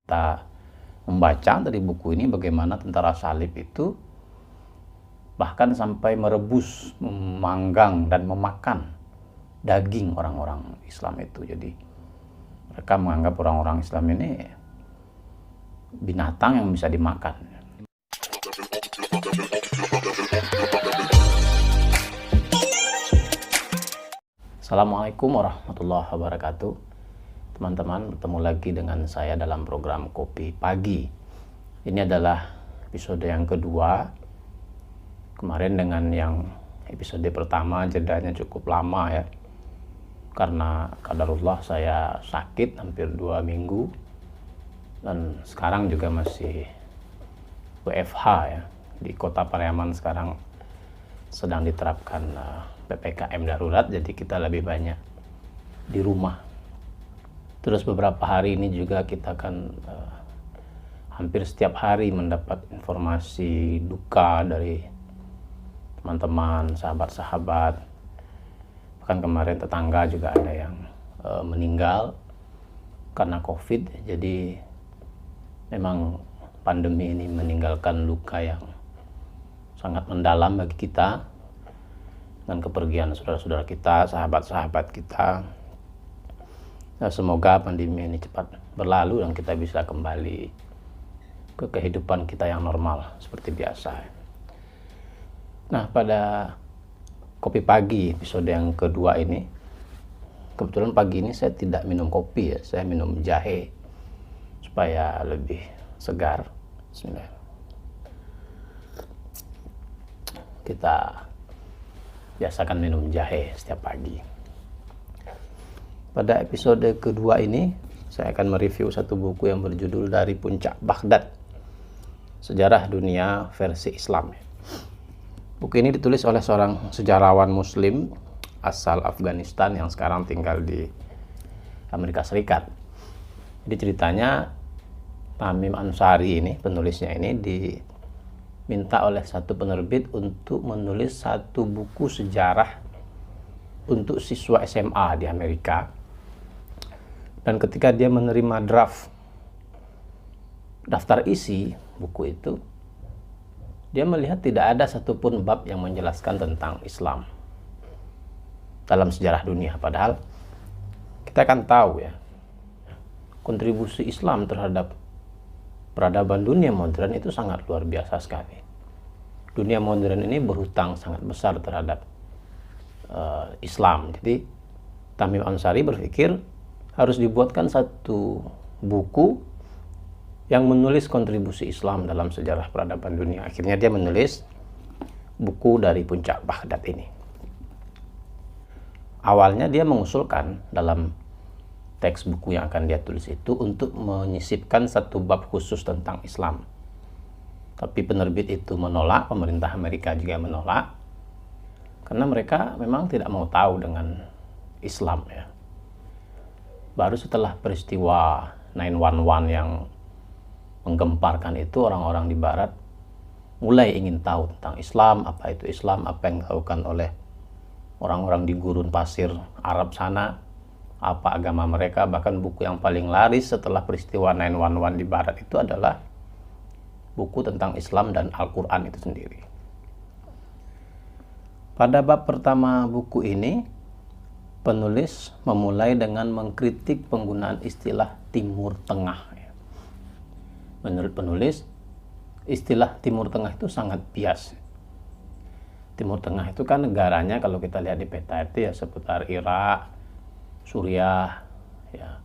kita membaca dari buku ini bagaimana tentara salib itu bahkan sampai merebus, memanggang dan memakan daging orang-orang Islam itu. Jadi mereka menganggap orang-orang Islam ini binatang yang bisa dimakan. Assalamualaikum warahmatullahi wabarakatuh. Teman-teman, bertemu lagi dengan saya dalam program Kopi Pagi. Ini adalah episode yang kedua. Kemarin dengan yang episode pertama jedanya cukup lama ya, karena qadarullah saya sakit hampir 2 minggu, dan sekarang juga masih WFH ya. Di kota Pariaman sekarang sedang diterapkan PPKM darurat, jadi kita lebih banyak di rumah. Terus beberapa hari ini juga kita akan hampir setiap hari mendapat informasi duka dari teman-teman, sahabat-sahabat. Bahkan kemarin tetangga juga ada yang meninggal karena COVID. Jadi memang pandemi ini meninggalkan luka yang sangat mendalam bagi kita, dengan kepergian saudara-saudara kita, sahabat-sahabat kita. Nah, semoga pandemi ini cepat berlalu dan kita bisa kembali ke kehidupan kita yang normal seperti biasa. Nah, pada Kopi Pagi episode yang kedua ini, kebetulan pagi ini saya tidak minum kopi ya, saya minum jahe supaya lebih segar. Bismillah. Kita biasakan minum jahe setiap pagi. Pada episode kedua ini, saya akan mereview satu buku yang berjudul Dari Puncak Baghdad, Sejarah Dunia Versi Islam. Buku ini ditulis oleh seorang sejarawan Muslim asal Afghanistan yang sekarang tinggal di Amerika Serikat. Jadi ceritanya Tamim Ansari ini, penulisnya ini, diminta oleh satu penerbit untuk menulis satu buku sejarah untuk siswa SMA di Amerika. Dan ketika dia menerima daftar isi buku itu, dia melihat tidak ada satupun bab yang menjelaskan tentang Islam dalam sejarah dunia. Padahal kita kan tahu ya, kontribusi Islam terhadap peradaban dunia modern itu sangat luar biasa sekali. Dunia modern ini berhutang sangat besar terhadap Islam. Jadi Tamim Ansari berpikir harus dibuatkan satu buku yang menulis kontribusi Islam dalam sejarah peradaban dunia. Akhirnya dia menulis buku Dari Puncak Baghdad ini. Awalnya dia mengusulkan dalam teks buku yang akan dia tulis itu untuk menyisipkan satu bab khusus tentang Islam. Tapi penerbit itu menolak, pemerintah Amerika juga menolak, karena mereka memang tidak mau tahu dengan Islam ya. Baru setelah peristiwa 9/11 yang menggemparkan itu, orang-orang di barat mulai ingin tahu tentang Islam, apa itu Islam, apa yang dilakukan oleh orang-orang di gurun pasir Arab sana, apa agama mereka. Bahkan buku yang paling laris setelah peristiwa 9/11 di barat itu adalah buku tentang Islam dan Al-Quran itu sendiri. Pada bab pertama buku ini, penulis memulai dengan mengkritik penggunaan istilah Timur Tengah. Menurut penulis, istilah Timur Tengah itu sangat bias. Timur Tengah itu kan negaranya, kalau kita lihat di peta itu ya seputar Irak, Suriah, ya,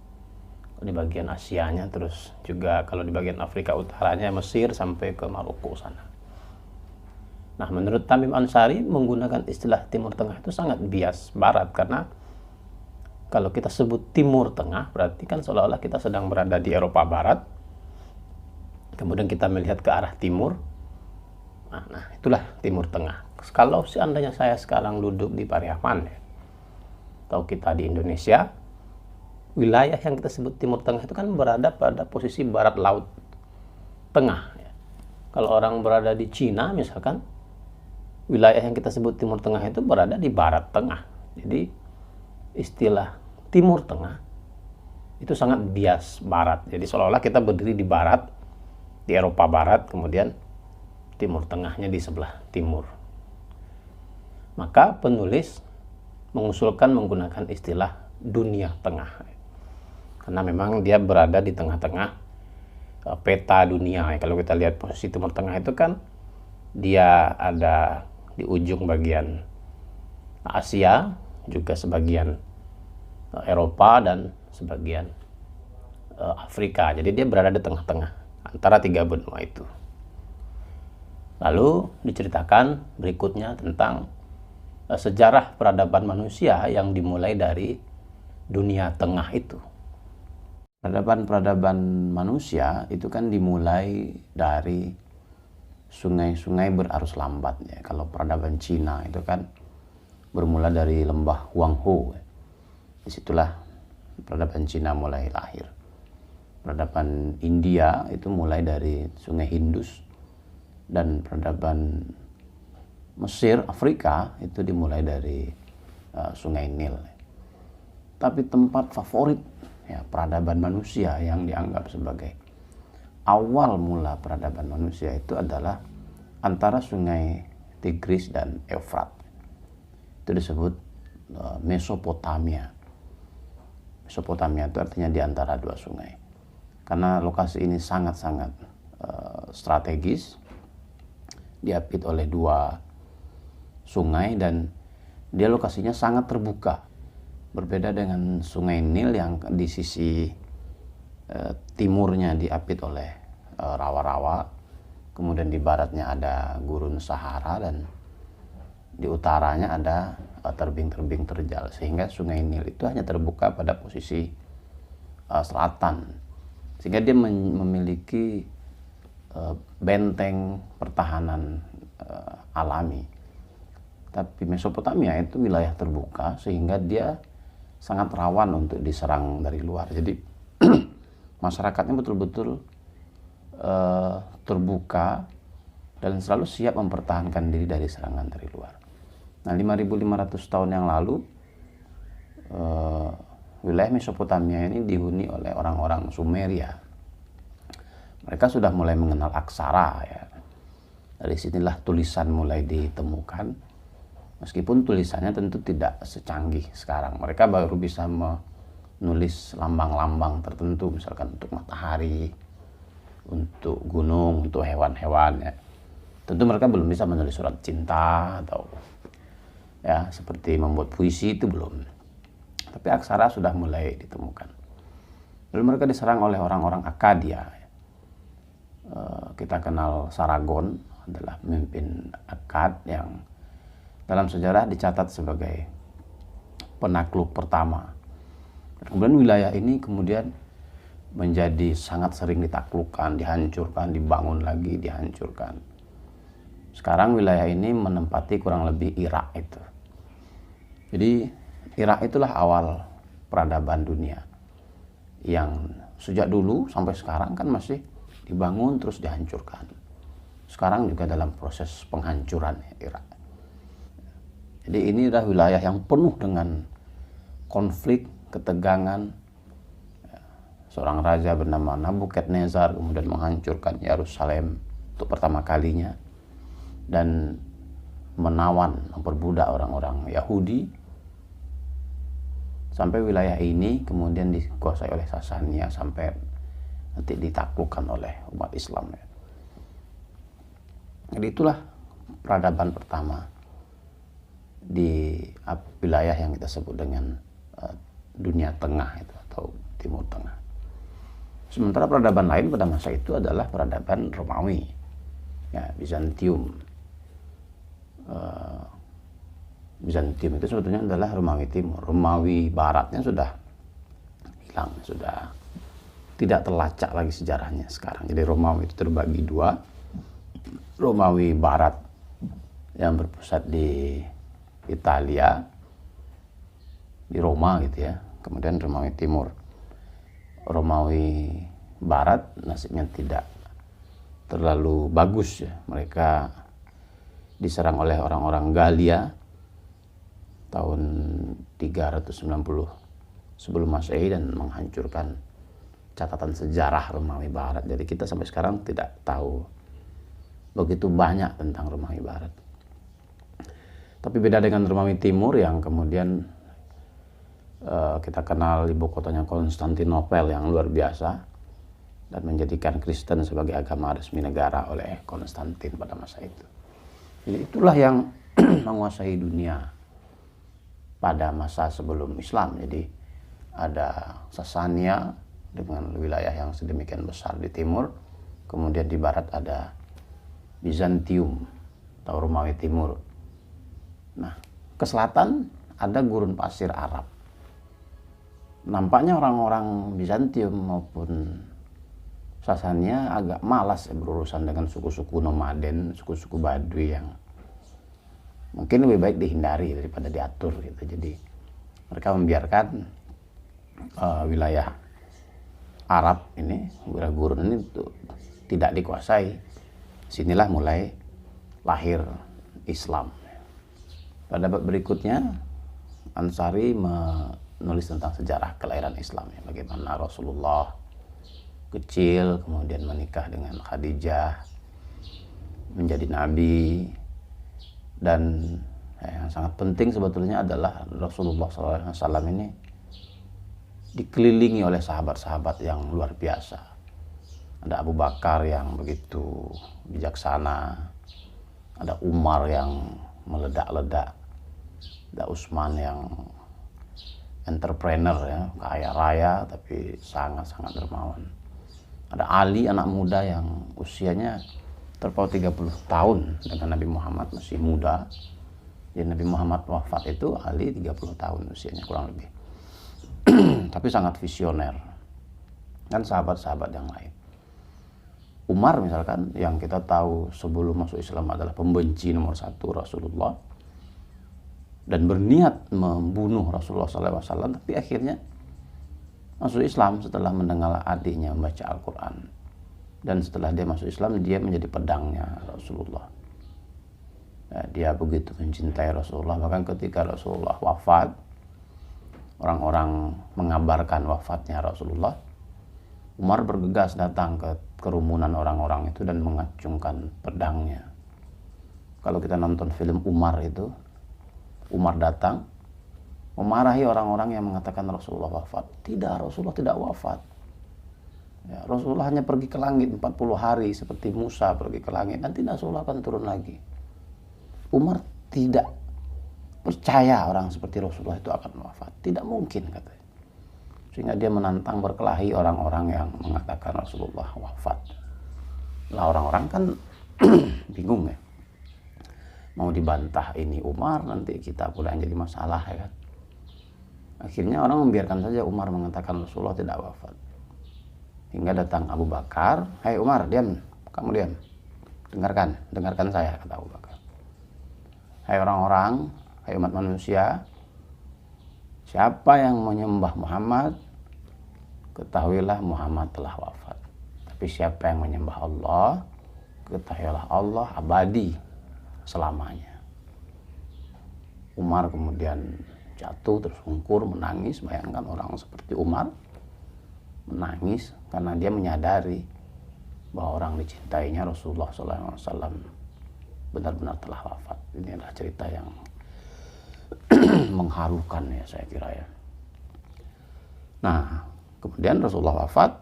di bagian Asianya, terus juga kalau di bagian Afrika Utaranya Mesir sampai ke Maroko sana. Nah, menurut Tamim Ansari, menggunakan istilah Timur Tengah itu sangat bias Barat, karena kalau kita sebut Timur Tengah berarti kan seolah-olah kita sedang berada di Eropa Barat, kemudian kita melihat ke arah timur. Nah, itulah Timur Tengah. Kalau seandainya saya sekarang duduk di Pariaman ya, atau kita di Indonesia, wilayah yang kita sebut Timur Tengah itu kan berada pada posisi barat laut tengah ya. Kalau orang berada di Cina misalkan, wilayah yang kita sebut Timur Tengah itu berada di barat tengah. Jadi istilah Timur Tengah itu sangat bias barat. Jadi seolah-olah kita berdiri di barat, di Eropa Barat, kemudian Timur Tengahnya di sebelah timur. Maka penulis mengusulkan menggunakan istilah dunia tengah. Karena memang dia berada di tengah-tengah peta dunia. Kalau kita lihat posisi Timur Tengah itu kan dia ada di ujung bagian Asia, juga sebagian Eropa dan sebagian Afrika. Jadi dia berada di tengah-tengah antara tiga benua itu. Lalu diceritakan berikutnya tentang sejarah peradaban manusia yang dimulai dari dunia tengah itu. Peradaban manusia itu kan dimulai dari sungai-sungai berarus lambat ya. Kalau peradaban Cina itu kan bermula dari lembah Huanghe. Disitulah peradaban Cina mulai lahir. Peradaban India itu mulai dari sungai Indus, dan peradaban Mesir, Afrika itu dimulai dari sungai Nil. Tapi tempat favorit ya peradaban manusia yang dianggap sebagai awal mula peradaban manusia itu adalah antara sungai Tigris dan Efrat. Itu disebut Mesopotamia. Mesopotamia itu artinya di antara dua sungai. Karena lokasi ini sangat-sangat strategis, diapit oleh dua sungai dan dia lokasinya sangat terbuka. Berbeda dengan sungai Nil yang di sisi timurnya diapit oleh rawa-rawa, kemudian di baratnya ada gurun Sahara dan di utaranya ada terbing-terbing terjal, sehingga sungai Nil itu hanya terbuka pada posisi selatan, sehingga dia memiliki benteng pertahanan alami. Tapi Mesopotamia itu wilayah terbuka sehingga dia sangat rawan untuk diserang dari luar. Jadi masyarakatnya betul-betul terbuka dan selalu siap mempertahankan diri dari serangan dari luar. Nah, 5.500 tahun yang lalu wilayah Mesopotamia ini dihuni oleh orang-orang Sumeria. Mereka sudah mulai mengenal aksara ya. Dari sinilah tulisan mulai ditemukan. Meskipun tulisannya tentu tidak secanggih sekarang. Mereka baru bisa menulis lambang-lambang tertentu, misalkan untuk matahari, untuk gunung, untuk hewan-hewan ya. Tentu mereka belum bisa menulis surat cinta atau ya seperti membuat puisi, itu belum. Tapi aksara sudah mulai ditemukan. Lalu mereka diserang oleh orang-orang Akkadia. Kita kenal Sargon adalah pemimpin Akkad yang dalam sejarah dicatat sebagai penakluk pertama. Dan kemudian wilayah ini kemudian menjadi sangat sering ditaklukkan, dihancurkan, dibangun lagi, dihancurkan. Sekarang wilayah ini menempati kurang lebih Irak itu. Jadi Irak itulah awal peradaban dunia yang sejak dulu sampai sekarang kan masih dibangun terus dihancurkan. Sekarang juga dalam proses penghancuran Irak. Jadi ini adalah wilayah yang penuh dengan konflik, ketegangan. Seorang raja bernama Nabukadnezar kemudian menghancurkan Yerusalem untuk pertama kalinya dan menawan, memperbudak orang-orang Yahudi sampai wilayah ini kemudian dikuasai oleh Sasania sampai nanti ditaklukkan oleh umat Islam. Jadi itulah peradaban pertama di wilayah yang kita sebut dengan dunia tengah itu atau Timur Tengah. Sementara peradaban lain pada masa itu adalah peradaban Romawi, ya, Bizantium. Bizantium itu sebetulnya adalah Romawi Timur. Romawi Baratnya sudah hilang, sudah tidak terlacak lagi sejarahnya sekarang. Jadi Romawi itu terbagi dua. Romawi Barat yang berpusat di Italia, di Roma gitu ya. Kemudian Romawi Timur. Romawi Barat nasibnya tidak terlalu bagus ya. Mereka diserang oleh orang-orang Galia tahun 390 sebelum Masehi dan menghancurkan catatan sejarah Romawi Barat. Jadi kita sampai sekarang tidak tahu begitu banyak tentang Romawi Barat. Tapi beda dengan Romawi Timur yang kemudian kita kenal ibu kotanya Konstantinopel yang luar biasa dan menjadikan Kristen sebagai agama resmi negara oleh Konstantin pada masa itu. Jadi itulah yang menguasai dunia pada masa sebelum Islam. Jadi ada Sasania dengan wilayah yang sedemikian besar di timur, kemudian di barat ada Bizantium atau Romawi Timur. Nah, ke selatan ada gurun pasir Arab. Nampaknya orang-orang Bizantium maupun Sasania agak malas berurusan dengan suku-suku nomaden, suku-suku Badui yang mungkin lebih baik dihindari daripada diatur gitu. Jadi mereka membiarkan wilayah Arab ini, wilayah gurun ini tidak dikuasai. Sinilah mulai lahir Islam. Pada bab berikutnya Ansari menulis tentang sejarah kelahiran Islam, ya, bagaimana Rasulullah kecil kemudian menikah dengan Khadijah, menjadi nabi, dan yang sangat penting sebetulnya adalah Rasulullah SAW ini dikelilingi oleh sahabat-sahabat yang luar biasa. Ada Abu Bakar yang begitu bijaksana, ada Umar yang meledak-ledak, ada Utsman yang entrepreneur, ya, kaya raya tapi sangat-sangat dermawan. Ada Ali anak muda yang usianya terpaut 30 tahun dengan Nabi Muhammad masih muda. Jadi Nabi Muhammad wafat itu Ali 30 tahun usianya kurang lebih. Tapi sangat visioner. Dan sahabat-sahabat yang lain. Umar misalkan yang kita tahu sebelum masuk Islam adalah pembenci nomor 1 Rasulullah dan berniat membunuh Rasulullah SAW, tapi akhirnya masuk Islam setelah mendengar adiknya membaca Al-Quran. Dan setelah dia masuk Islam, dia menjadi pedangnya Rasulullah. Ya, dia begitu mencintai Rasulullah, bahkan ketika Rasulullah wafat, orang-orang mengabarkan wafatnya Rasulullah, Umar bergegas datang ke kerumunan orang-orang itu dan mengacungkan pedangnya. Kalau kita nonton film Umar itu, Umar datang memarahi orang-orang yang mengatakan Rasulullah wafat. Tidak, Rasulullah tidak wafat. Ya, Rasulullah hanya pergi ke langit 40 hari seperti Musa pergi ke langit. Nanti Rasulullah akan turun lagi. Umar tidak percaya orang seperti Rasulullah itu akan wafat. Tidak mungkin, katanya. Sehingga dia menantang berkelahi orang-orang yang mengatakan Rasulullah wafat. Lah orang-orang kan bingung, ya. Mau dibantah ini Umar, nanti kita pula yang jadi masalah, ya kan. Akhirnya orang membiarkan saja Umar mengatakan Rasulullah tidak wafat. Hingga datang Abu Bakar, "Hai Umar, diam, kamu diam. Dengarkan saya," kata Abu Bakar. "Hai orang-orang, hai umat manusia, siapa yang menyembah Muhammad, ketahuilah Muhammad telah wafat. Tapi siapa yang menyembah Allah, ketahuilah Allah abadi selamanya." Umar kemudian jatuh tersungkur menangis. Bayangkan orang seperti Umar menangis karena dia menyadari bahwa orang dicintainya Rasulullah SAW benar-benar telah wafat. Ini adalah cerita yang mengharukan, ya, saya kira, ya. Nah, kemudian Rasulullah wafat,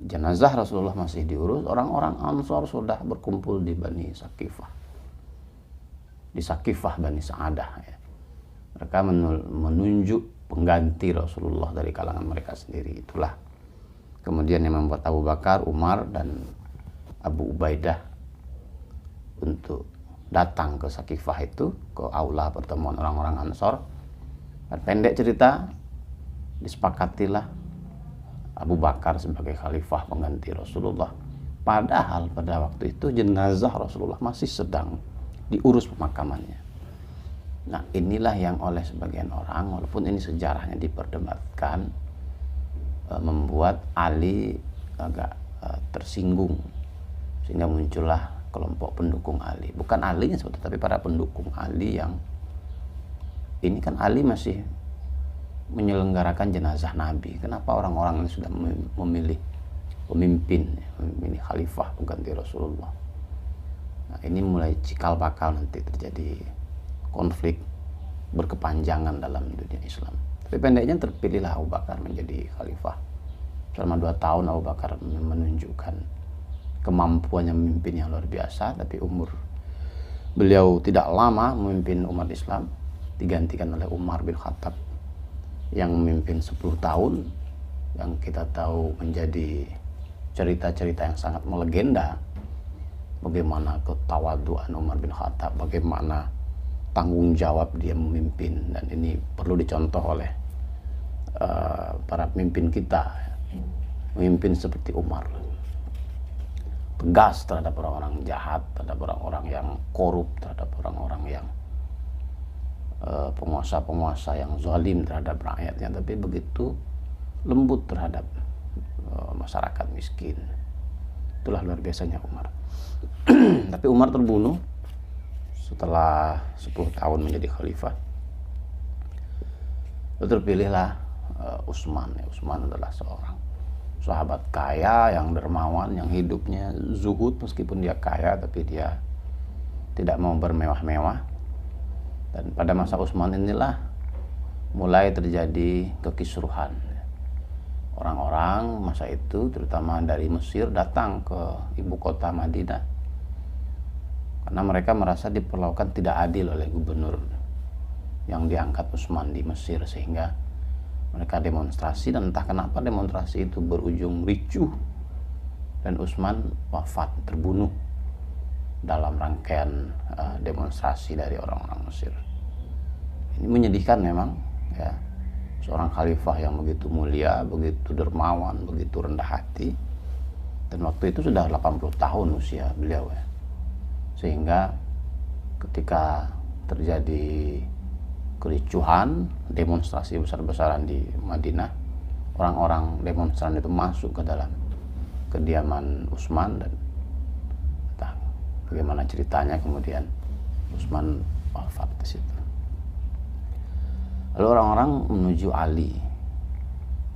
jenazah Rasulullah masih diurus. Orang-orang Ansor sudah berkumpul di Bani Sakifah, di Sakifah Bani Sa'adah, ya. Mereka menunjuk pengganti Rasulullah dari kalangan mereka sendiri. Itulah kemudian yang membuat Abu Bakar, Umar, dan Abu Ubaidah untuk datang ke Sakifah itu, ke aula pertemuan orang-orang Ansor. Dan pendek cerita, disepakatilah Abu Bakar sebagai khalifah pengganti Rasulullah. Padahal pada waktu itu jenazah Rasulullah masih sedang diurus pemakamannya. Nah, inilah yang oleh sebagian orang, walaupun ini sejarahnya diperdebatkan, membuat Ali agak tersinggung, sehingga muncullah kelompok pendukung Ali. Bukan Alinya sebetulnya, tapi para pendukung Ali yang ini kan Ali masih menyelenggarakan jenazah Nabi. Kenapa orang-orang ini sudah memilih pemimpin, memilih khalifah pengganti Rasulullah? Nah, ini mulai cikal bakal nanti terjadi konflik berkepanjangan dalam dunia Islam. Tapi pendeknya terpilihlah Abu Bakar menjadi khalifah. Selama 2 tahun Abu Bakar menunjukkan kemampuannya memimpin yang luar biasa, tapi umur beliau tidak lama memimpin umat Islam, digantikan oleh Umar bin Khattab yang memimpin 10 tahun, yang kita tahu menjadi cerita-cerita yang sangat melegenda. Bagaimana ketawaduan Umar bin Khattab, bagaimana tanggung jawab dia memimpin, dan ini perlu dicontoh oleh para pemimpin kita. Memimpin seperti Umar, tegas terhadap orang-orang jahat, terhadap orang-orang yang korup, terhadap orang-orang yang penguasa-penguasa yang zalim terhadap rakyatnya, tapi begitu lembut terhadap masyarakat miskin. Itulah luar biasanya Umar. Tapi Umar terbunuh setelah 10 tahun menjadi khalifah. Lalu terpilihlah Utsman. Utsman adalah seorang sahabat kaya yang dermawan, yang hidupnya zuhud. Meskipun dia kaya, tapi dia tidak mau bermewah-mewah. Dan pada masa Utsman inilah mulai terjadi kekisruhan. Orang-orang masa itu, terutama dari Mesir, datang ke ibu kota Madinah karena mereka merasa diperlakukan tidak adil oleh gubernur yang diangkat Utsman di Mesir, sehingga mereka demonstrasi, dan entah kenapa demonstrasi itu berujung ricuh dan Utsman wafat, terbunuh dalam rangkaian demonstrasi dari orang-orang Mesir. Ini menyedihkan memang, ya, seorang khalifah yang begitu mulia, begitu dermawan, begitu rendah hati, dan waktu itu sudah 80 tahun usia beliau, ya. Sehingga ketika terjadi kericuhan, demonstrasi besar-besaran di Madinah, orang-orang demonstran itu masuk ke dalam kediaman Utsman, dan entah bagaimana ceritanya kemudian Utsman wafat di situ. Lalu orang-orang menuju Ali,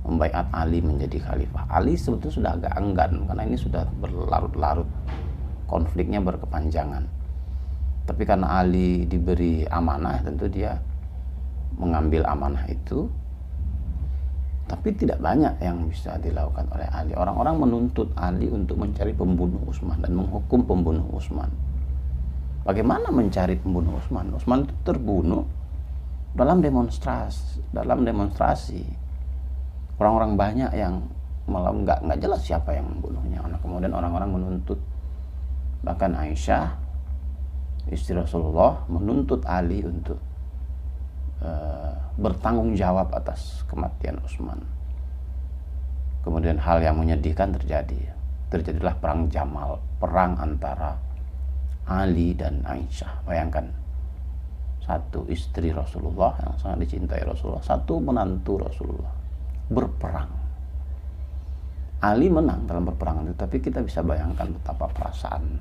membaiat Ali menjadi khalifah. Ali sebetulnya sudah agak enggan karena ini sudah berlarut-larut, konfliknya berkepanjangan. Tapi karena Ali diberi amanah, tentu dia mengambil amanah itu. Tapi tidak banyak yang bisa dilakukan oleh Ali. Orang-orang menuntut Ali untuk mencari pembunuh Utsman dan menghukum pembunuh Utsman. Bagaimana mencari pembunuh Utsman? Utsman itu terbunuh dalam demonstrasi. Orang-orang banyak yang malah nggak jelas siapa yang membunuhnya. Kemudian orang-orang menuntut, bahkan Aisyah, istri Rasulullah, menuntut Ali untuk bertanggung jawab atas kematian Utsman. Kemudian hal yang menyedihkan terjadi. Terjadilah perang Jamal, perang antara Ali dan Aisyah. Bayangkan, satu istri Rasulullah yang sangat dicintai Rasulullah, satu menantu Rasulullah, berperang. Ali menang dalam perperangan itu, tapi kita bisa bayangkan betapa perasaan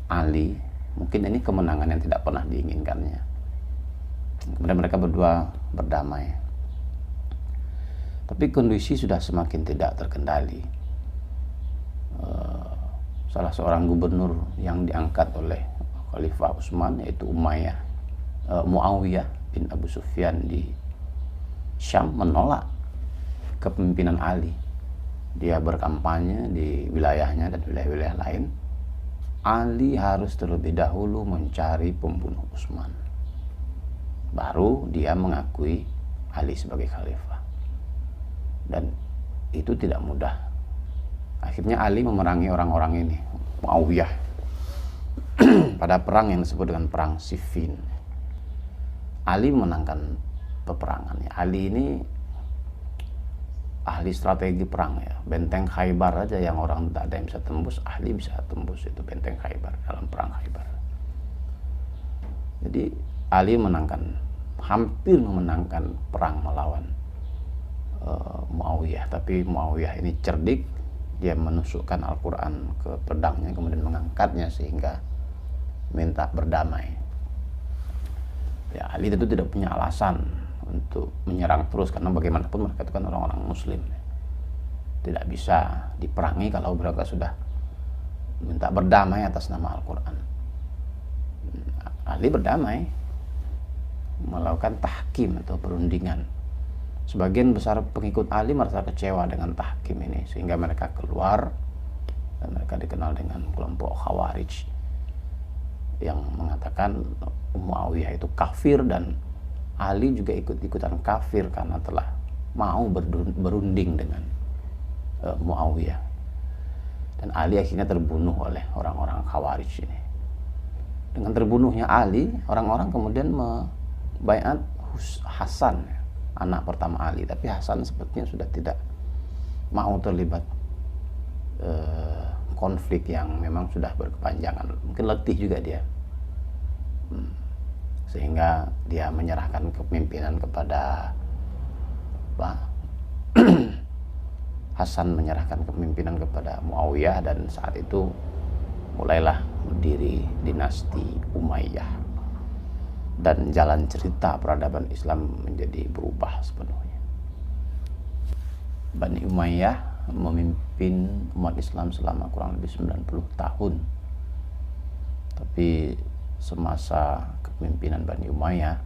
Ali. Mungkin ini kemenangan yang tidak pernah diinginkannya. Kemudian mereka berdua berdamai. Tapi kondisi sudah semakin tidak terkendali. Salah seorang gubernur yang diangkat oleh Khalifah Utsman, yaitu Muawiyah bin Abu Sufyan di Syam, menolak kepemimpinan Ali. Dia berkampanye di wilayahnya dan wilayah-wilayah lain. Ali harus terlebih dahulu mencari pembunuh Utsman, baru dia mengakui Ali sebagai khalifah. Dan itu tidak mudah. Akhirnya Ali memerangi orang-orang ini, Muawiyah, pada perang yang disebut dengan perang Siffin. Ali menangkan peperangannya. Ali ini ahli strategi perang, ya. Benteng Khaybar aja yang orang tak ada yang bisa tembus, Ali bisa tembus itu benteng Khaybar dalam perang Khaybar. Jadi Ali hampir memenangkan perang melawan Muawiyah. Tapi Muawiyah ini cerdik, dia menusukkan Al-Quran ke pedangnya, kemudian mengangkatnya sehingga minta berdamai. Ya, Ali tentu tidak punya alasan untuk menyerang terus, karena bagaimanapun mereka itu kan orang-orang muslim, tidak bisa diperangi kalau mereka sudah minta berdamai atas nama Al-Quran. Ali berdamai, melakukan tahkim atau perundingan. Sebagian besar pengikut Ali merasa kecewa dengan tahkim ini, sehingga mereka keluar, dan mereka dikenal dengan kelompok Khawarij yang mengatakan Muawiyah itu kafir, dan Ali juga ikut-ikutan kafir karena telah mau berunding dengan Muawiyah. Dan Ali akhirnya terbunuh oleh orang-orang Khawarij ini. Dengan terbunuhnya Ali, orang-orang kemudian membaiat Hasan, anak pertama Ali, tapi Hasan sepertinya sudah tidak mau terlibat konflik yang memang sudah berkepanjangan. Mungkin letih juga dia, sehingga dia menyerahkan kepemimpinan kepada Hasan menyerahkan kepemimpinan kepada Muawiyah, dan saat itu mulailah berdiri dinasti Umayyah, dan jalan cerita peradaban Islam menjadi berubah sepenuhnya. Bani Umayyah memimpin umat Islam selama kurang lebih 90 tahun. Tapi semasa kepemimpinan Bani Umayyah,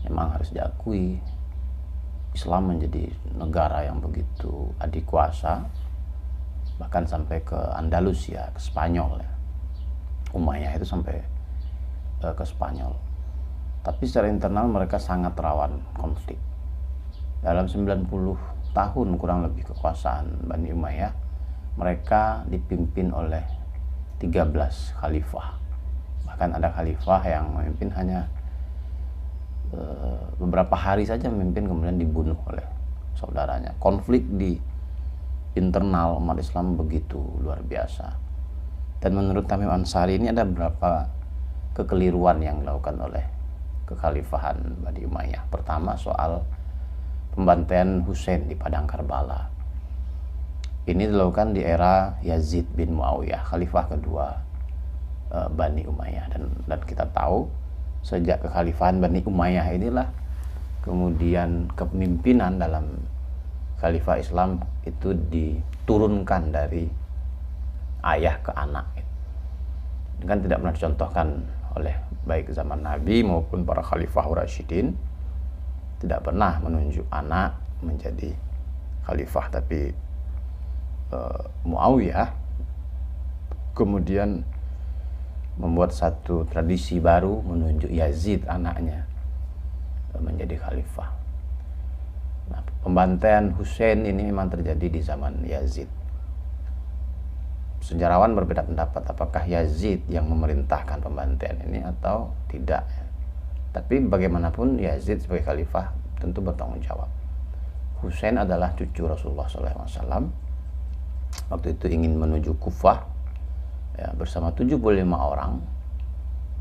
memang harus diakui, Islam menjadi negara yang begitu adikuasa, bahkan sampai ke Andalusia, ke Spanyol ya. Umayyah itu sampai ke Spanyol. Tapi secara internal mereka sangat rawan konflik. Dalam 90 tahun kurang lebih kekuasaan Bani Umayyah, mereka dipimpin oleh 13 khalifah. Bahkan ada khalifah yang memimpin hanya beberapa hari saja memimpin, kemudian dibunuh oleh saudaranya. Konflik di internal umat Islam begitu luar biasa. Dan menurut Tamim Ansari ini ada beberapa kekeliruan yang dilakukan oleh kekhalifahan Bani Umayyah. Pertama, soal pembantaian Husain di Padang Karbala. Ini dilakukan di era Yazid bin Muawiyah, khalifah kedua Bani Umayyah. Dan kita tahu sejak kekhalifahan Bani Umayyah inilah kemudian kepemimpinan dalam khalifah Islam itu diturunkan dari ayah ke anak. Ini kan tidak pernah dicontohkan oleh baik zaman Nabi maupun para khalifah Rasyidin. Tidak pernah menunjuk anak menjadi khalifah, tapi Muawiyah kemudian membuat satu tradisi baru, menunjuk Yazid anaknya menjadi khalifah. Nah, pembantaian Husain ini memang terjadi di zaman Yazid. Sejarawan berbeda pendapat apakah Yazid yang memerintahkan pembantaian ini atau tidak. Tapi bagaimanapun Yazid sebagai khalifah tentu bertanggung jawab. Husain adalah cucu Rasulullah SAW. Waktu itu ingin menuju Kufah ya, bersama 75 orang.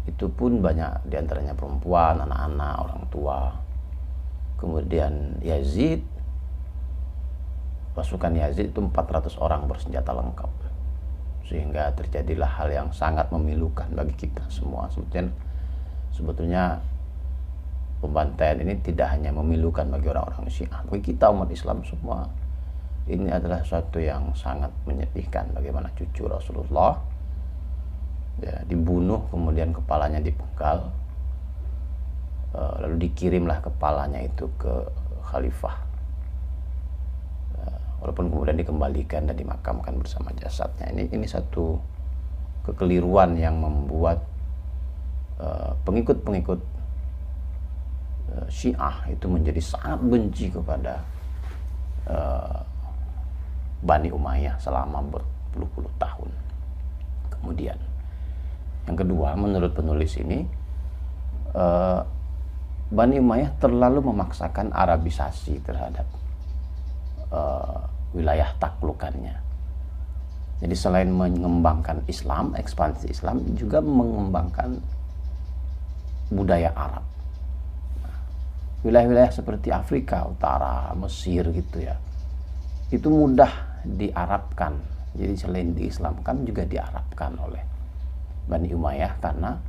Itu pun banyak diantaranya perempuan, anak-anak, orang tua. Kemudian Yazid, pasukan Yazid itu 400 orang bersenjata lengkap. Sehingga terjadilah hal yang sangat memilukan bagi kita semua. Sebetulnya pembantaian ini tidak hanya memilukan bagi orang-orang Syiah, bagi kita umat Islam semua. Ini adalah sesuatu yang sangat menyedihkan, bagaimana cucu Rasulullah ya, dibunuh, kemudian kepalanya dipenggal, lalu dikirimlah kepalanya itu ke khalifah, walaupun kemudian dikembalikan dan dimakamkan bersama jasadnya. Ini satu kekeliruan yang membuat pengikut-pengikut Syiah itu menjadi sangat benci kepada Bani Umayyah selama berpuluh-puluh tahun. Kemudian yang kedua, menurut penulis ini, Bani Umayyah terlalu memaksakan Arabisasi terhadap wilayah taklukannya. Jadi selain mengembangkan Islam, ekspansi Islam, juga mengembangkan budaya Arab. Wilayah-wilayah seperti Afrika Utara, Mesir gitu ya, itu mudah diarabkan. Jadi selain diislamkan juga diarabkan oleh Bani Umayyah, karena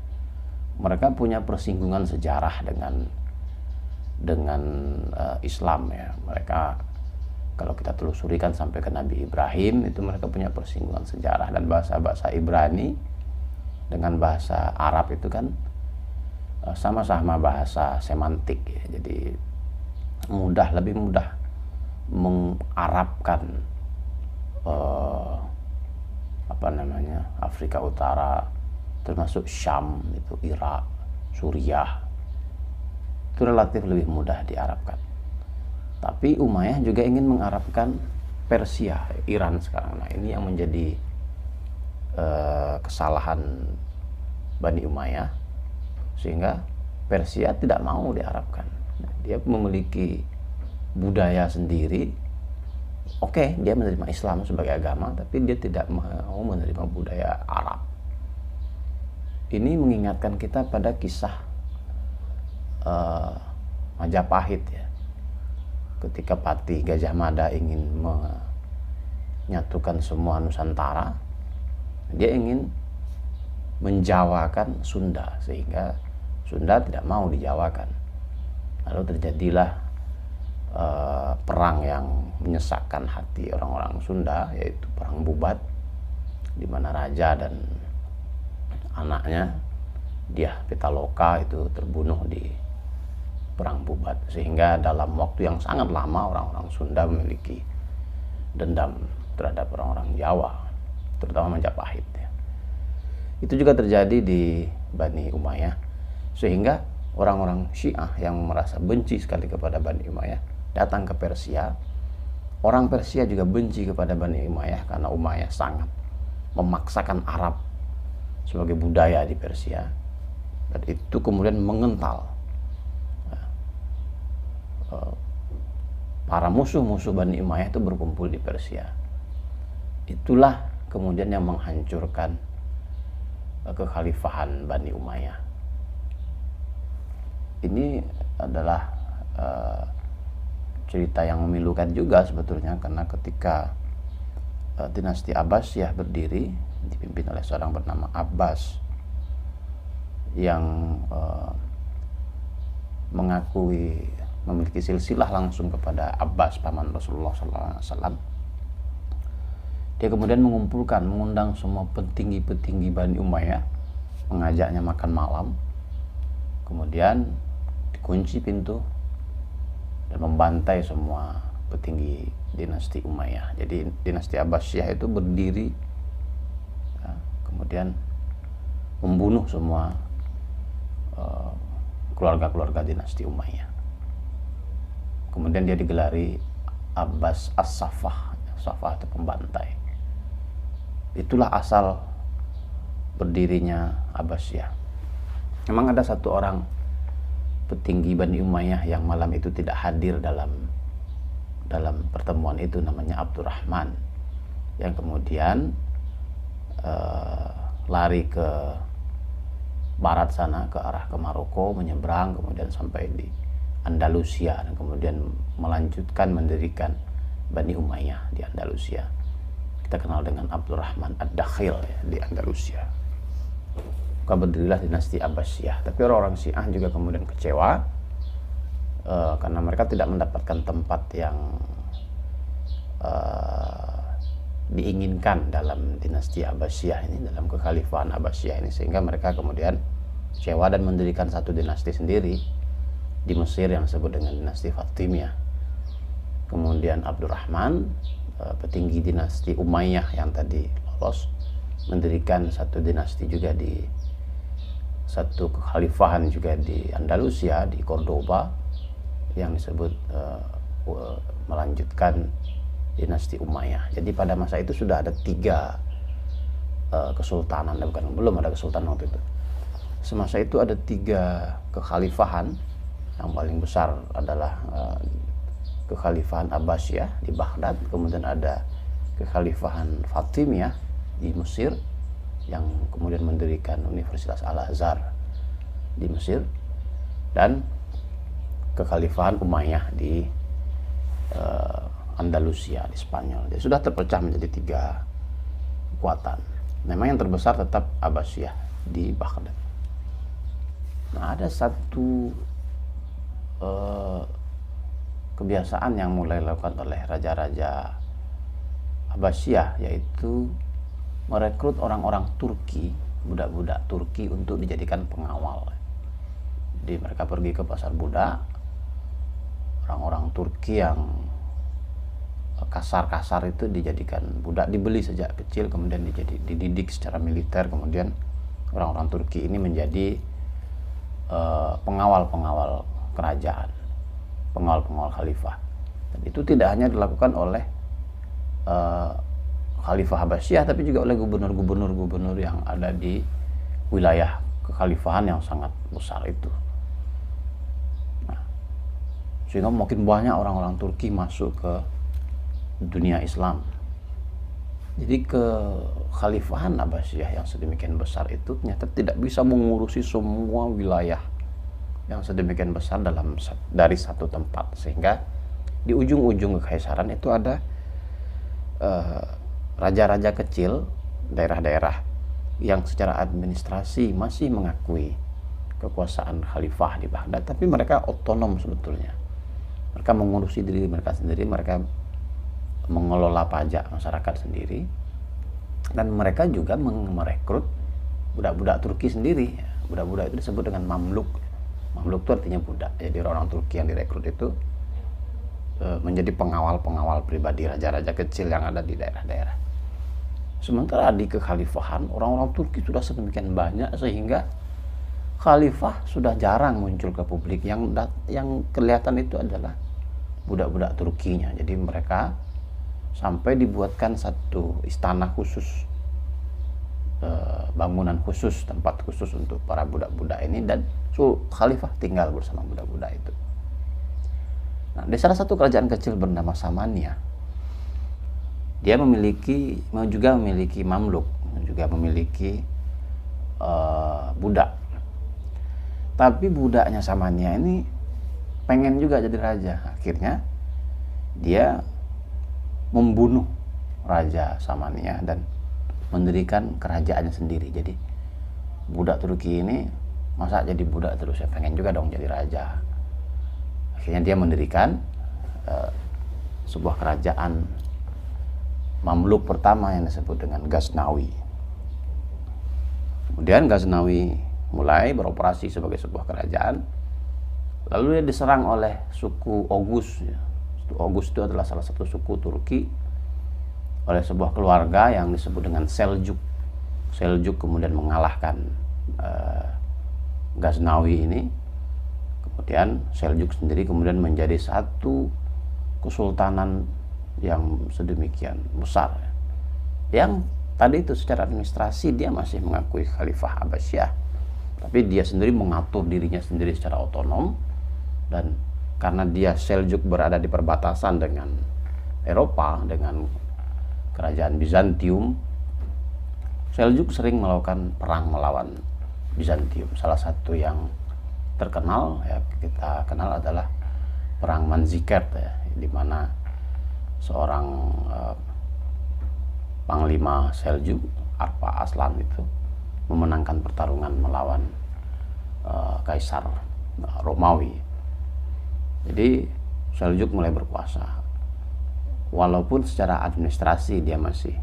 mereka punya persinggungan sejarah dengan dengan Islam ya. Mereka kalau kita telusuri kan sampai ke Nabi Ibrahim, itu mereka punya persinggungan sejarah. Dan bahasa Ibrani dengan bahasa Arab itu kan sama-sama bahasa semantik ya. Jadi lebih mudah mengarabkan Afrika Utara, termasuk Syam, itu Irak, Suriah, itu relatif lebih mudah diarabkan. Tapi Umayyah juga ingin mengarabkan Persia, Iran sekarang. Nah, ini yang menjadi kesalahan Bani Umayyah, sehingga Persia tidak mau diarabkan. Dia memiliki budaya sendiri. Oke, dia menerima Islam sebagai agama, tapi dia tidak mau menerima budaya Arab. Ini mengingatkan kita pada kisah Majapahit ya. Ketika Patih Gajah Mada ingin menyatukan semua Nusantara, dia ingin menjawakan Sunda, sehingga Sunda tidak mau dijawakan. Lalu terjadilah perang yang menyesakkan hati orang-orang Sunda, yaitu perang Bubat, di mana raja dan anaknya Dyah Pitaloka itu terbunuh di perang Bubat, sehingga dalam waktu yang sangat lama orang-orang Sunda memiliki dendam terhadap orang-orang Jawa, terutama Majapahit ya. Itu juga terjadi di Bani Umayyah, sehingga orang-orang Syiah yang merasa benci sekali kepada Bani Umayyah datang ke Persia. Orang Persia juga benci kepada Bani Umayyah karena Umayyah sangat memaksakan Arab sebagai budaya di Persia, dan itu kemudian mengental para musuh-musuh Bani Umayyah itu berkumpul di Persia. Itulah kemudian yang menghancurkan kekhalifahan Bani Umayyah. Ini adalah cerita yang memilukan juga sebetulnya, karena ketika dinasti Abbasiyah berdiri, dipimpin oleh seorang bernama Abbas yang mengakui memiliki silsilah langsung kepada Abbas, paman Rasulullah SAW. Dia kemudian mengundang semua petinggi-petinggi Bani Umayyah, mengajaknya makan malam, kemudian dikunci pintu dan membantai semua petinggi dinasti Umayyah. Jadi dinasti Abbasiyah itu berdiri ya, kemudian membunuh semua keluarga-keluarga dinasti Umayyah. Kemudian dia digelari Abbas As-Saffah, Saffah itu pembantai. Itulah asal berdirinya Abbasiyah. Memang ada satu orang petinggi Bani Umayyah yang malam itu tidak hadir dalam pertemuan itu, namanya Abdurrahman, yang kemudian lari ke barat sana, ke arah ke Maroko, menyeberang kemudian sampai di Andalusia, dan kemudian melanjutkan mendirikan Bani Umayyah di Andalusia. Kita kenal dengan Abdurrahman Ad-Dakhil ya, di Andalusia. Maka berdirilah dinasti Abbasiyah. Tapi orang-orang Syiah juga kemudian kecewa karena mereka tidak mendapatkan tempat yang diinginkan dalam dinasti Abbasiyah ini, dalam kekhalifahan Abbasiyah ini, sehingga mereka kemudian kecewa dan mendirikan satu dinasti sendiri di Mesir yang disebut dengan dinasti Fatimiyah. Kemudian Abdurrahman, petinggi dinasti Umayyah yang tadi lolos, mendirikan satu dinasti juga di satu kekhalifahan juga di Andalusia, di Cordoba, yang disebut melanjutkan dinasti Umayyah. Jadi pada masa itu sudah ada 3 kesultanan, belum ada kesultanan waktu itu. Semasa itu ada 3 kekhalifahan. Yang paling besar adalah kekhalifahan Abbasiyah di Baghdad, kemudian ada kekhalifahan Fatimiyah di Mesir yang kemudian mendirikan Universitas Al-Azhar di Mesir, dan kekhalifahan Umayyah di Andalusia di Spanyol. Jadi sudah terpecah menjadi 3 kekuatan. Memang yang terbesar tetap Abbasiyah di Baghdad. Nah, ada satu eh, kebiasaan yang mulai dilakukan oleh raja-raja Abbasiyah, yaitu merekrut orang-orang Turki, budak-budak Turki untuk dijadikan pengawal. Jadi mereka pergi ke pasar budak, orang-orang Turki yang kasar-kasar itu dijadikan budak, dibeli sejak kecil, kemudian dididik secara militer, kemudian orang-orang Turki ini menjadi pengawal-pengawal kerajaan, pengawal-pengawal khalifah. Dan itu tidak hanya dilakukan oleh Khalifah Abbasiyah, tapi juga oleh gubernur-gubernur yang ada di wilayah kekhalifahan yang sangat besar itu. Nah, sehingga makin banyak orang-orang Turki masuk ke dunia Islam. Jadi kekhalifahan Abbasiyah yang sedemikian besar itu ternyata tidak bisa mengurusi semua wilayah yang sedemikian besar dari satu tempat, sehingga di ujung-ujung kekaisaran itu ada raja-raja kecil, daerah-daerah yang secara administrasi masih mengakui kekuasaan khalifah di Baghdad, tapi mereka otonom sebetulnya. Mereka mengurusi diri mereka sendiri, mereka mengelola pajak masyarakat sendiri, dan mereka juga merekrut budak-budak Turki sendiri. Budak-budak itu disebut dengan mamluk. Mamluk itu artinya budak. Jadi orang Turki yang direkrut itu menjadi pengawal-pengawal pribadi raja-raja kecil yang ada di daerah-daerah. Sementara di kekhalifahan orang-orang Turki sudah sedemikian banyak sehingga khalifah sudah jarang muncul ke publik. Yang kelihatan itu adalah budak-budak Turkinya. Jadi mereka sampai dibuatkan satu istana khusus, bangunan khusus, tempat khusus untuk para budak-budak ini, dan khalifah tinggal bersama budak-budak itu. Nah, di salah satu kerajaan kecil bernama Samania, dia juga memiliki mamluk, juga memiliki budak. Tapi budaknya Samania ini pengen juga jadi raja. Akhirnya dia membunuh raja Samania dan mendirikan kerajaannya sendiri. Jadi budak Turki ini masa jadi budak terus, ya pengen juga dong jadi raja. Akhirnya dia mendirikan sebuah kerajaan mamluk pertama yang disebut dengan Ghaznawi. Kemudian Ghaznawi mulai beroperasi sebagai sebuah kerajaan. Lalu dia diserang oleh suku Oghuz. Oghuz itu adalah salah satu suku Turki, oleh sebuah keluarga yang disebut dengan Seljuk. Seljuk kemudian mengalahkan Ghaznawi ini. Kemudian Seljuk sendiri kemudian menjadi satu kesultanan yang sedemikian besar, yang tadi itu secara administrasi dia masih mengakui Khalifah Abbasiyah, tapi dia sendiri mengatur dirinya sendiri secara otonom. Dan karena dia Seljuk berada di perbatasan dengan Eropa, dengan kerajaan Bizantium, Seljuk sering melakukan perang melawan Bizantium. Salah satu yang terkenal ya kita kenal adalah perang Manzikert, ya, di mana seorang panglima Seljuk, Arpa Aslan, itu memenangkan pertarungan melawan Kaisar Romawi. Jadi Seljuk mulai berkuasa, walaupun secara administrasi dia masih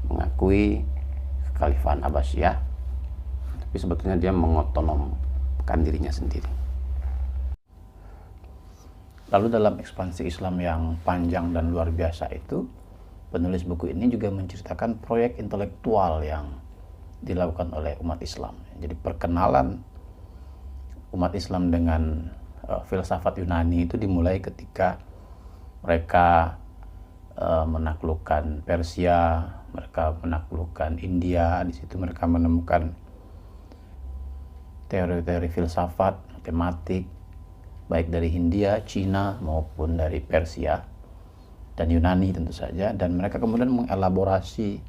mengakui kekhalifahan Abbasiyah, tapi sebetulnya dia mengotonomkan dirinya sendiri. Lalu dalam ekspansi Islam yang panjang dan luar biasa itu, penulis buku ini juga menceritakan proyek intelektual yang dilakukan oleh umat Islam. Jadi perkenalan umat Islam dengan filsafat Yunani itu dimulai ketika mereka menaklukkan Persia, mereka menaklukkan India. Di situ mereka menemukan teori-teori filsafat, matematik, baik dari Hindia, Cina maupun dari Persia dan Yunani tentu saja, dan mereka kemudian mengelaborasi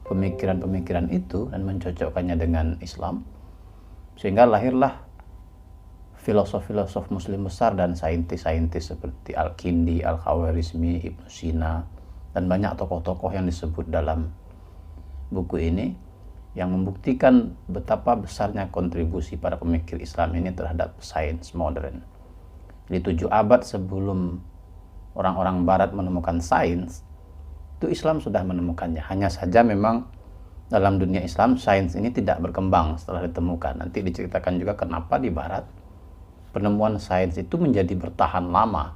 pemikiran-pemikiran itu dan mencocokkannya dengan Islam, sehingga lahirlah filosof-filosof Muslim besar dan saintis-saintis seperti Al-Kindi, Al-Khawarizmi, Ibnu Sina, dan banyak tokoh-tokoh yang disebut dalam buku ini, yang membuktikan betapa besarnya kontribusi para pemikir Islam ini terhadap sains modern. Di 7 abad sebelum orang-orang barat menemukan sains, itu Islam sudah menemukannya. Hanya saja memang dalam dunia Islam sains ini tidak berkembang setelah ditemukan. Nanti diceritakan juga kenapa di barat penemuan sains itu menjadi bertahan lama.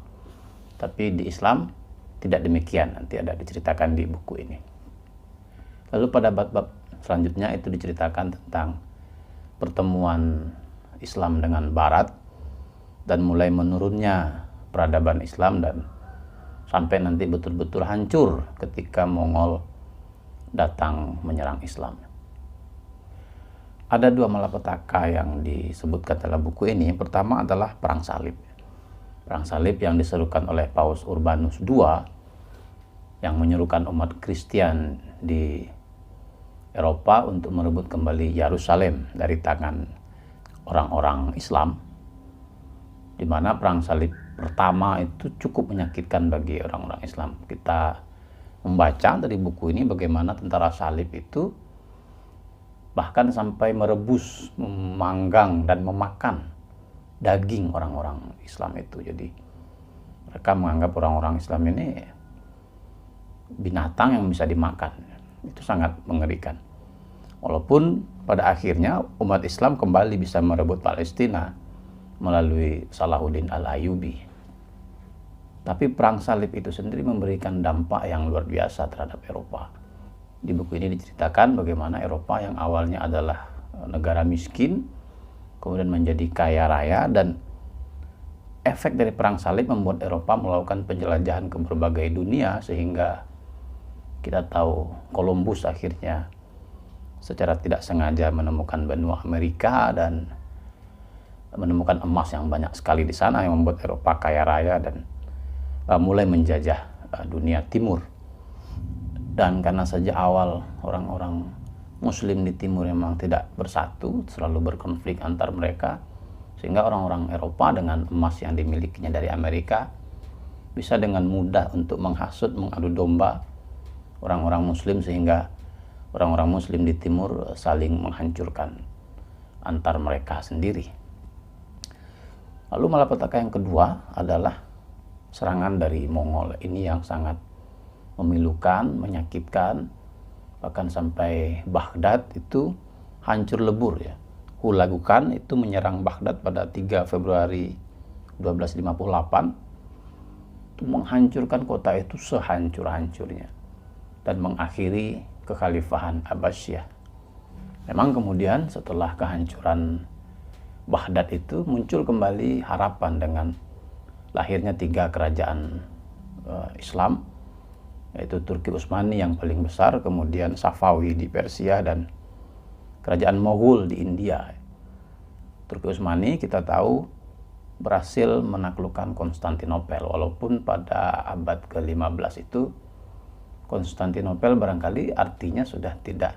Tapi di Islam tidak demikian. Nanti ada diceritakan di buku ini. Lalu pada bab-bab selanjutnya itu diceritakan tentang pertemuan Islam dengan barat dan mulai menurunnya peradaban Islam dan sampai nanti betul-betul hancur ketika Mongol datang menyerang Islam. Ada 2 malapetaka yang disebutkan dalam buku ini. Yang pertama adalah Perang Salib. Perang Salib yang diserukan oleh Paus Urbanus II yang menyerukan umat Kristen di Eropa untuk merebut kembali Yerusalem dari tangan orang-orang Islam, di mana Perang Salib pertama itu cukup menyakitkan bagi orang-orang Islam. Kita membaca dari buku ini bagaimana tentara salib itu bahkan sampai merebus, memanggang dan memakan daging orang-orang Islam itu. Jadi mereka menganggap orang-orang Islam ini binatang yang bisa dimakan. Itu sangat mengerikan. Walaupun pada akhirnya umat Islam kembali bisa merebut Palestina melalui Salahuddin Al-Ayyubi. Tapi perang salib itu sendiri memberikan dampak yang luar biasa terhadap Eropa. Di buku ini diceritakan bagaimana Eropa yang awalnya adalah negara miskin, kemudian menjadi kaya raya, dan efek dari perang salib membuat Eropa melakukan penjelajahan ke berbagai dunia, sehingga kita tahu Columbus akhirnya secara tidak sengaja menemukan benua Amerika dan menemukan emas yang banyak sekali di sana yang membuat Eropa kaya raya dan mulai menjajah dunia timur. Dan karena sejak awal orang-orang Muslim di timur memang tidak bersatu, selalu berkonflik antar mereka, sehingga orang-orang Eropa dengan emas yang dimilikinya dari Amerika bisa dengan mudah untuk menghasut, mengadu domba orang-orang Muslim, sehingga orang-orang Muslim di timur saling menghancurkan antar mereka sendiri. Lalu malapetaka yang kedua adalah serangan dari Mongol. Ini yang sangat memilukan, menyakitkan, bahkan sampai Baghdad itu hancur lebur ya. Hulagu Khan itu menyerang Baghdad pada 3 Februari 1258, itu menghancurkan kota itu sehancur-hancurnya dan mengakhiri kekhalifahan Abbasiyah. Memang kemudian setelah kehancuran Baghdad itu muncul kembali harapan dengan lahirnya 3 kerajaan Islam, yaitu Turki Utsmani yang paling besar, kemudian Safawi di Persia, dan kerajaan Moghul di India. Turki Utsmani kita tahu berhasil menaklukkan Konstantinopel, walaupun pada abad ke-15 itu Konstantinopel barangkali artinya sudah tidak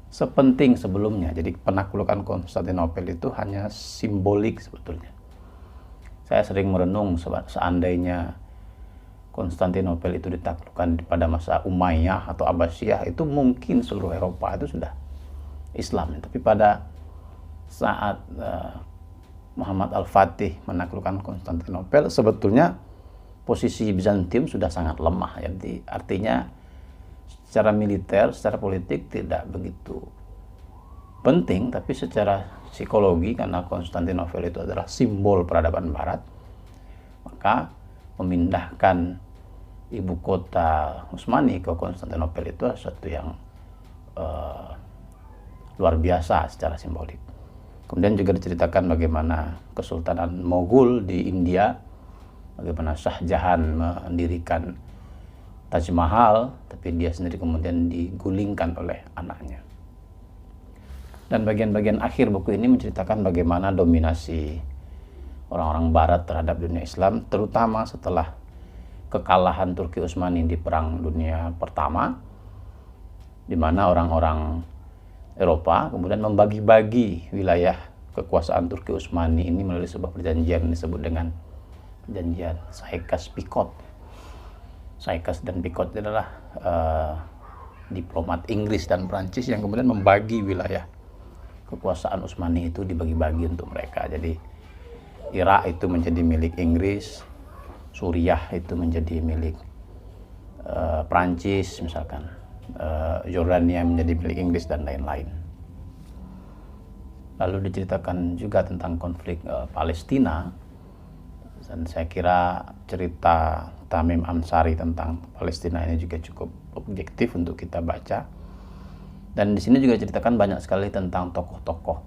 sepenting sebelumnya. Jadi penaklukan Konstantinopel itu hanya simbolik sebetulnya. Saya sering merenung seandainya Konstantinopel itu ditaklukkan pada masa Umayyah atau Abbasiyah, itu mungkin seluruh Eropa itu sudah Islam. Tapi pada saat Muhammad Al-Fatih menaklukkan Konstantinopel, sebetulnya posisi Bizantium sudah sangat lemah. Jadi artinya secara militer, secara politik tidak begitu penting, tapi secara psikologi, karena Konstantinopel itu adalah simbol peradaban Barat, maka memindahkan ibu kota Utsmani ke Konstantinopel itu sesuatu yang luar biasa secara simbolik. Kemudian juga diceritakan bagaimana Kesultanan Moghul di India, bagaimana Shah Jahan mendirikan Taj Mahal, tapi dia sendiri kemudian digulingkan oleh anaknya. Dan bagian-bagian akhir buku ini menceritakan bagaimana dominasi orang-orang Barat terhadap dunia Islam, terutama setelah kekalahan Turki Utsmani di Perang Dunia Pertama, di mana orang-orang Eropa kemudian membagi-bagi wilayah kekuasaan Turki Utsmani ini melalui sebuah perjanjian yang disebut dengan perjanjian Sykes-Picot. Sykes dan Picot adalah diplomat Inggris dan Prancis yang kemudian membagi wilayah kekuasaan Utsmani itu, dibagi-bagi untuk mereka. Jadi Irak itu menjadi milik Inggris, Suriah itu menjadi milik Prancis misalkan, Yordania menjadi milik Inggris dan lain-lain. Lalu diceritakan juga tentang konflik Palestina, dan saya kira cerita Tamim Ansari tentang Palestina ini juga cukup objektif untuk kita baca. Dan di sini juga ceritakan banyak sekali tentang tokoh-tokoh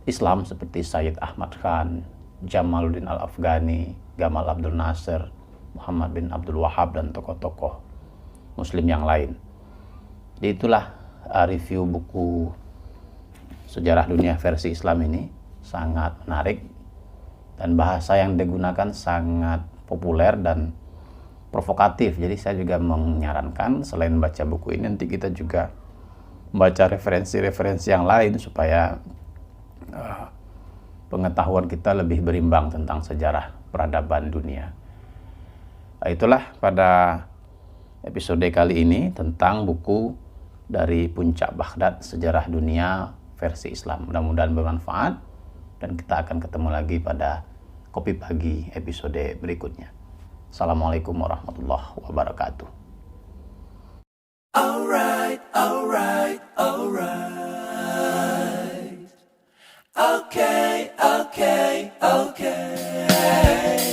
Islam seperti Sayyid Ahmad Khan, Jamaluddin Al-Afghani, Gamal Abdul Nasser, Muhammad bin Abdul Wahab, dan tokoh-tokoh Muslim yang lain. Jadi itulah review buku Sejarah Dunia versi Islam ini, sangat menarik dan bahasa yang digunakan sangat populer dan provokatif. Jadi saya juga menyarankan selain baca buku ini, nanti kita juga membaca referensi-referensi yang lain supaya pengetahuan kita lebih berimbang tentang sejarah peradaban dunia. Itulah pada episode kali ini tentang buku dari Puncak Baghdad, Sejarah Dunia versi Islam. Mudah-mudahan bermanfaat dan kita akan ketemu lagi pada Kopi Pagi episode berikutnya. Assalamualaikum warahmatullahi wabarakatuh.